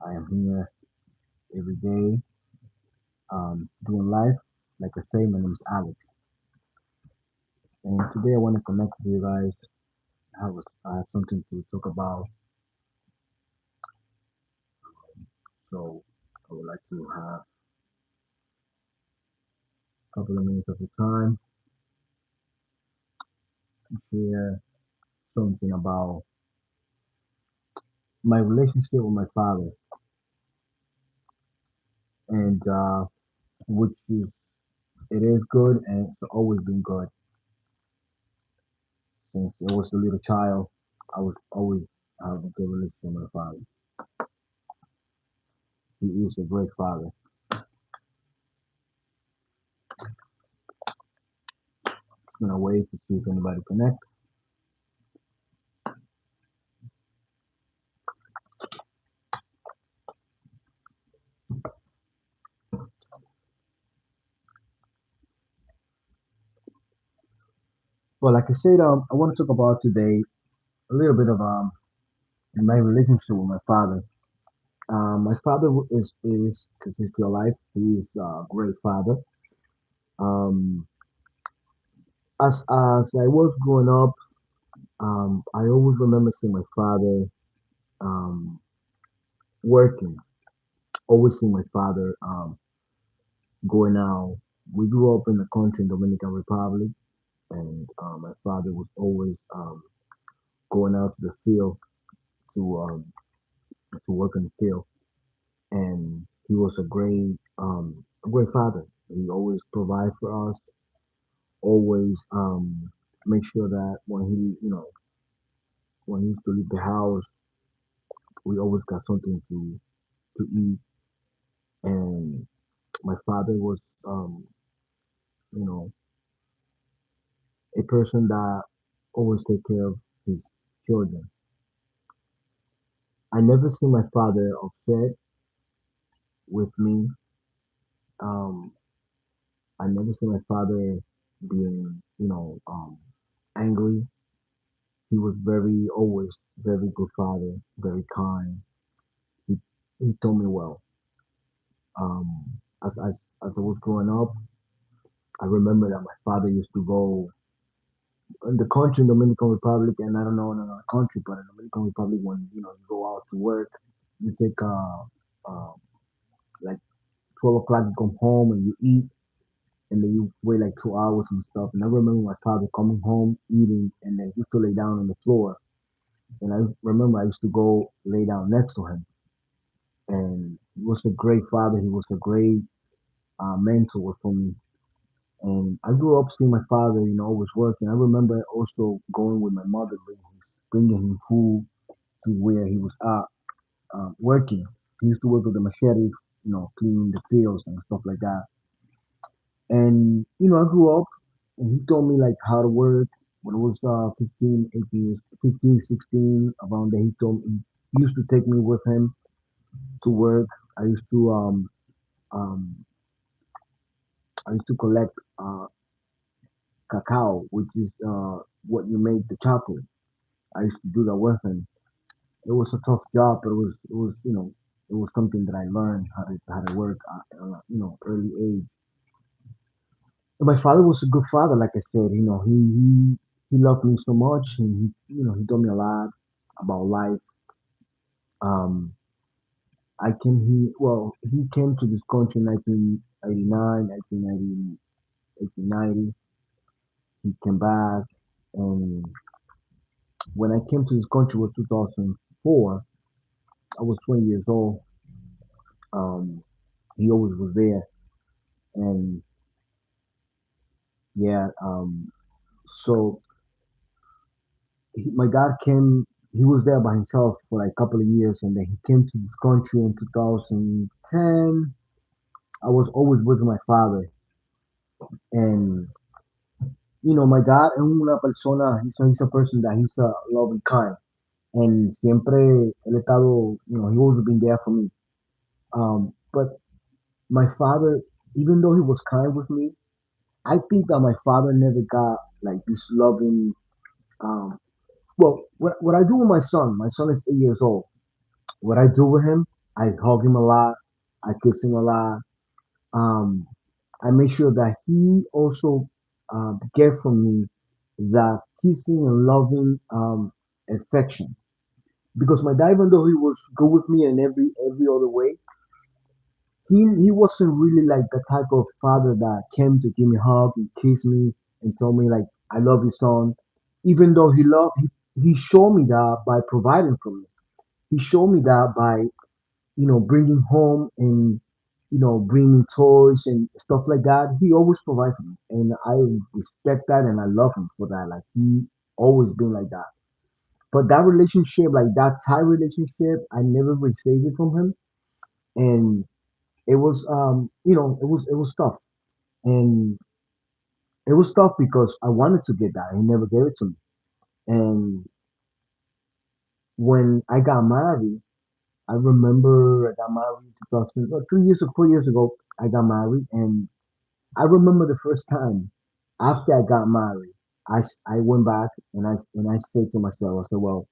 I am here every day doing life. Like I say, my name is Alex, and today I want to connect with you guys. I have something to talk about, so I would like to have a couple of minutes of your time to share something about my relationship with my father, and which is it is good and it's always been good since I was a little child. I was always have a good relationship with my father. He is a great father. Gonna wait to see if anybody connects. Well, like I said, I want to talk about today a little bit of my relationship with my father. My father is because he's still alive. He's a great father. Um, as I was growing up, I always remember seeing my father um, working. Always seeing my father going out. We grew up in the country in Dominican Republic, and my father was always going out to the field to work in the field, and he was a great father. He always provide for us, always make sure that when he used to leave the house, we always got something to eat. And my father was you know a person that always take care of his children. I never see my father upset with me. Um, I never see my father being angry. He was always very good father, very kind. He he told me well. As I was growing up, I remember that my father used to go in the country, in Dominican Republic, and I don't know in another country, but in Dominican Republic, when you go out to work, you take uh like 12 o'clock, you come home and you eat, and then you wait like 2 hours and stuff. And I remember my father coming home, eating, and then he used to lay down on the floor. And I remember I used to go lay down next to him. And he was a great father. He was a great mentor for me. And I grew up seeing my father, always working. I remember also going with my mother, bringing him food to where he was at working. He used to work with the machete, cleaning the fields and stuff like that. And I grew up, and he told me like how to work. When I was 15, 18 years, 15, 16, around there, he told me he used to take me with him to work. I used to um, I used to collect cacao, which is what you make the chocolate. I used to do that with him. It was a tough job, but it was something that I learned how to work at early age. And my father was a good father, like I said. He loved me so much, and he told me a lot about life. Um, he came to this country in 1989, 1990, 1890. He came back, and when I came to this country was 2004. I was 20 years old. Um, he always was there, and yeah. So my dad came. He was there by himself for like a couple of years, and then he came to this country in 2010. I was always with my father, and my dad es una persona. He's a person that he's a loving kind, and siempre él estado. He always been there for me. But my father, even though he was kind with me, I think that my father never got like this loving. Well, what I do with my son is 8 years old. What I do with him. I hug him a lot. I kiss him a lot. Um, I make sure that he also get from me that kissing and loving affection. Because my dad, even though he was good with me in every other way, he wasn't really like the type of father that came to give me a hug and kiss me and told me like I love you, son. Even though he showed me that by providing for me. He showed me that by bringing home and bringing toys and stuff like that. He always provides for me, and I respect that and I love him for that. Like he always been like that. But that relationship, like that tight relationship, I never received it from him, and it was it was tough, and it was tough because I wanted to get that. He never gave it to me, and when I got married, I remember I got married 2000, 3 years or 4 years ago. I got married, and I remember the first time after I got married, I went back and I said to myself, I said, well,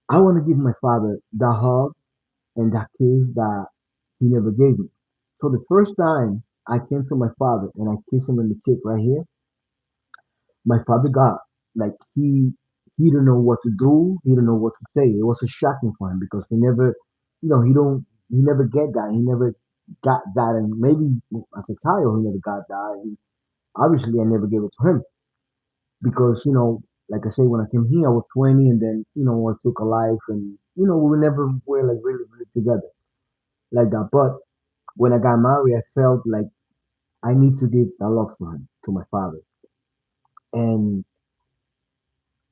I want to give my father the hug and that kiss that he never gave me. So the first time I came to my father and I kissed him in the cheek right here, my father got like he didn't know what to do. He didn't know what to say. It was a shocking for him because he never, he never get that. He never got that, and maybe as a child he never got that. And obviously, I never gave it to him because like I say, when I came here, I was 20, and then I took a life, and we never were like really, really together like that. But when I got married, I felt like I need to give that love to him, to my father. And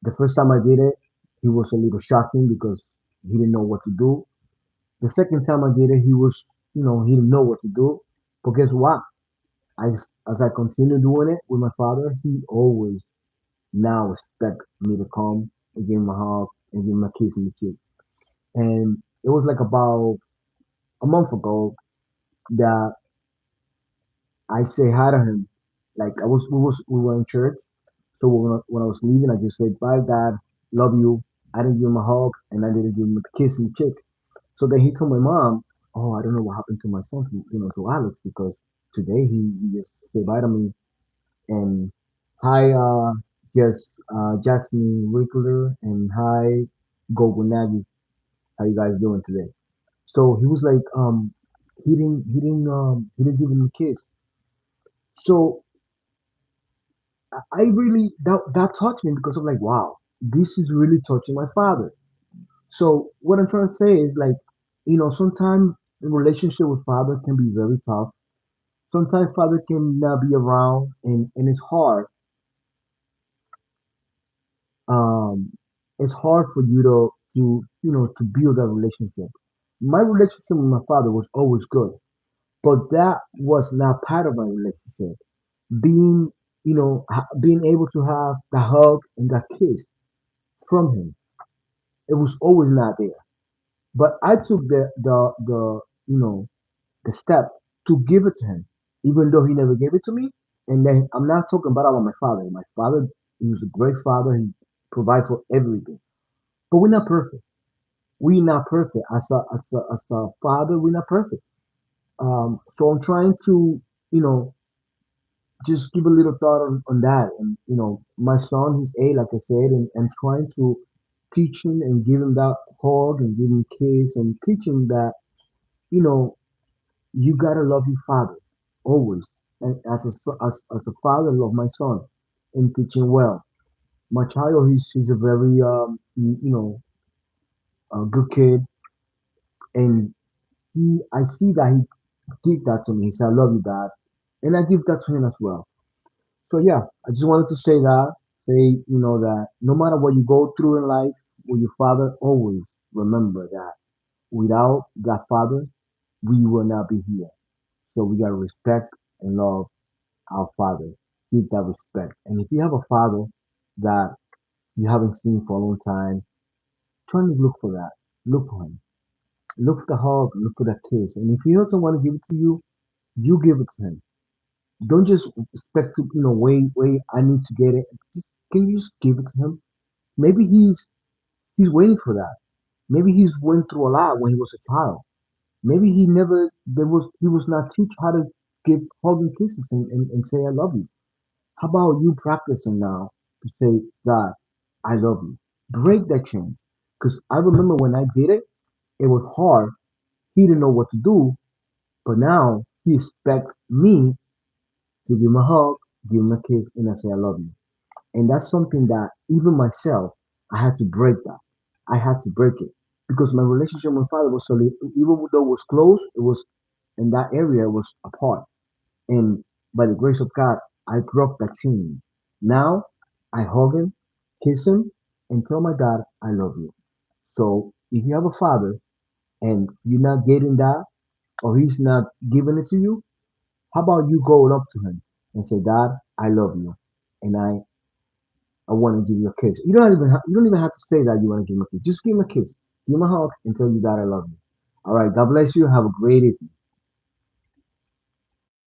the first time I did it, he was a little shocking because he didn't know what to do. The second time I did it, he didn't know what to do. But guess what? As I continue doing it with my father, he always now expect me to come and give him a hug and give him a kiss in the cheek. And it was like about a month ago that I say hi to him. Like we were in church. So when I was leaving, I just said, "Bye, Dad. Love you." I didn't give him a hug, and I didn't give him a kiss in the cheek. So then he told my mom, "Oh, I don't know what happened to my son, to Alex, because today he just said bye to me." And hi, Jasmine Winkler, and hi, Gogo Nagy. How you guys doing today? So he was like, he didn't give him a kiss. So I really that touched me because I'm like, wow, this is really touching my father. So what I'm trying to say is like, sometimes the relationship with father can be very tough. Sometimes father can not be around, and um it's hard for you to build that relationship. My relationship with my father was always good, but that was not part of my relationship. Being being able to have the hug and the kiss from him, it was always not there. But I took you know the step to give it to him, even though he never gave it to me. And then I'm not talking about my father. My father, he was a great father. He provides for everything. But we're not perfect. We're not perfect. As a father, we're not perfect. So I'm trying to, you know, just give a little thought on that. And, my son, he's 8, like I said, and trying to teach him and give him that hug and give him kiss and teach him that, you know, you gotta love your father always. And as a father, love my son and teach him well. My child, he's a very a good kid, and I see that he did that to me. He said, "I love you, Dad," and I give that to him as well. So yeah, I just wanted to say that no matter what you go through in life with your father, always remember that without that father, we will not be here. So we gotta respect and love our father. Give that respect. And if you have a father that you haven't seen for a long time, try to look for that. Look for him. Look for the hug. Look for that kiss. And if he doesn't want to give it to you, you give it to him. Don't just expect to, wait, I need to get it. Can you just give it to him? Maybe he's waiting for that. Maybe he's went through a lot when he was a child. Maybe he was not teach how to give hugging kisses and say I love you. How about you practicing now to say, God, I love you? Break that chain. Because I remember when I did it, it was hard. He didn't know what to do, but now he expects me to give him a hug, give him a kiss, and I say I love you. And that's something that even myself, I had to break that. I had to break it because my relationship with my father was so, even though it was close, it was in that area, it was apart. And by the grace of God, I broke that chain. Now I hug him, kiss him, and tell my dad I love you. So if you have a father and you're not getting that, or he's not giving it to you, how about you go up to him and say, Dad, I love you, and I want to give you a kiss. You don't even have to say that you want to give him a kiss. Just give him a kiss, give him a hug, and tell your dad I love you. All right, God bless you. Have a great evening.